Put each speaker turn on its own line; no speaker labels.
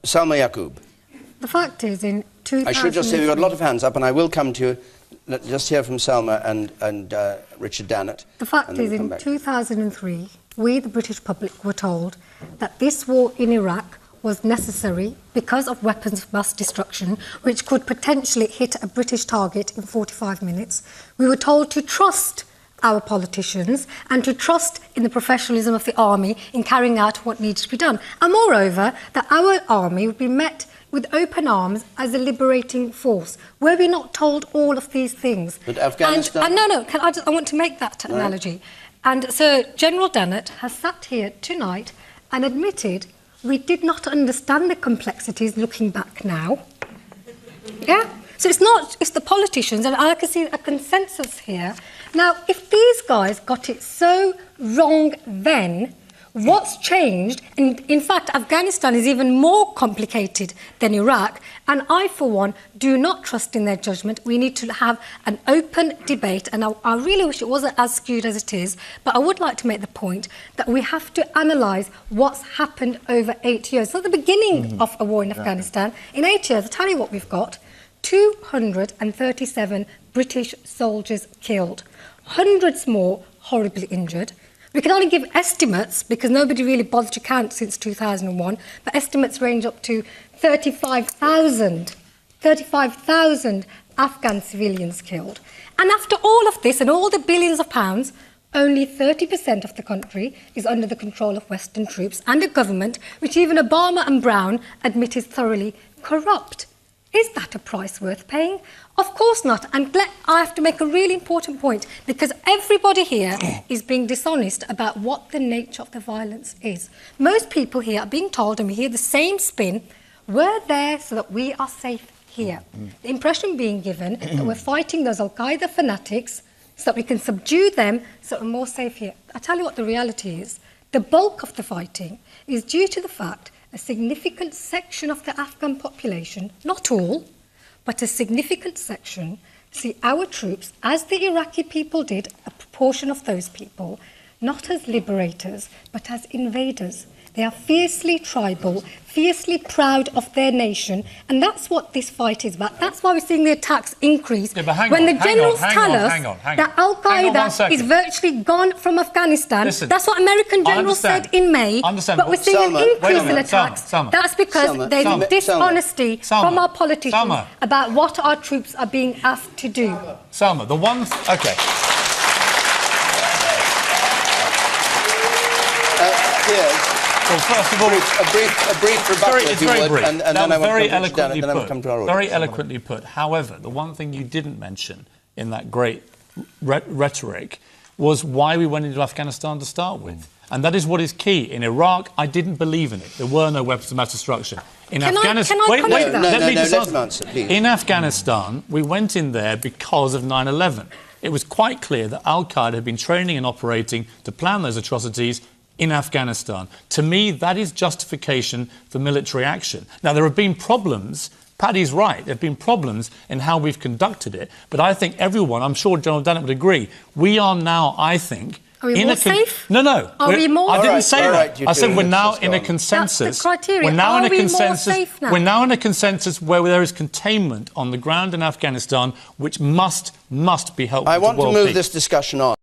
Salma Yaqub.
The fact is, in 2000...
I should just say we've got a lot of hands up, and I will come to you. Let's just hear from Salma and Richard Dannett.
The fact is, in 2003, we, the British public, were told that this war in Iraq was necessary because of weapons of mass destruction, which could potentially hit a British target in 45 minutes. We were told to trust our politicians and to trust in the professionalism of the army in carrying out what needs to be done. And moreover, that our army would be met with open arms as a liberating force. Were we not told all of these things?
But Afghanistan...
I want to make that analogy. And so General Dannett has sat here tonight and admitted we did not understand the complexities looking back now. Yeah? So it's the politicians, and I can see a consensus here. Now, if these guys got it so wrong then, what's changed? And in fact, Afghanistan is even more complicated than Iraq. And I, for one, do not trust in their judgment. We need to have an open debate. And I really wish it wasn't as skewed as it is. But I would like to make the point that we have to analyse what's happened over 8 years. So at the beginning of a war in Afghanistan, in 8 years, I'll tell you what we've got. 237 British soldiers killed. Hundreds more horribly injured. We can only give estimates because nobody really bothered to count since 2001, but estimates range up to 35,000 Afghan civilians killed. And after all of this and all the billions of pounds, only 30% of the country is under the control of Western troops and a government which even Obama and Brown admit is thoroughly corrupt. Is that a price worth paying? Of course not. And I have to make a really important point, because everybody here is being dishonest about what the nature of the violence is. Most people here are being told, and we hear the same spin, we're there so that we are safe here. The impression being given that we're fighting those Al-Qaeda fanatics so that we can subdue them so that we're more safe here. I tell you what the reality is. The bulk of the fighting is due to the fact a significant section of the Afghan population, not all, but a significant section, see our troops, as the Iraqi people did, a proportion of those people, not as liberators, but as invaders. They are fiercely tribal, fiercely proud of their nation, and that's what this fight is about. That's why we're seeing the attacks increase.
Yeah,
when the generals tell us that Al-Qaeda is virtually gone from Afghanistan, that's what American generals said in May, but we're seeing an increase in attacks. That's because there's dishonesty from our politicians about what our troops are being asked to do.
Salma, the one... OK.
Yes.
Well, first of all,
a brief rebuttal,
it's very brief.
And then I will come to our audience.
Very eloquently put. However, the one thing you didn't mention in that great rhetoric was why we went into Afghanistan to start with. And that is what is key. In Iraq, I didn't believe in it. There were no weapons of mass destruction. In Afghanistan, in Afghanistan, we went in there because of 9/11. It was quite clear that Al-Qaeda had been training and operating to plan those atrocities in Afghanistan. To me, that is justification for military action. Now, there have been problems. Paddy's right. There have been problems in how we've conducted it. But I think everyone, I'm sure General Dannett would agree, we are now, I think...
Are we more safe?
No.
Are we more
I didn't say that. I said we're now in a consensus.
That's the criteria.
We're now
in
a consensus.
More safe now?
We're now in a consensus where there is containment on the ground in Afghanistan, which must be helpful to world peace.
I want to move this discussion on.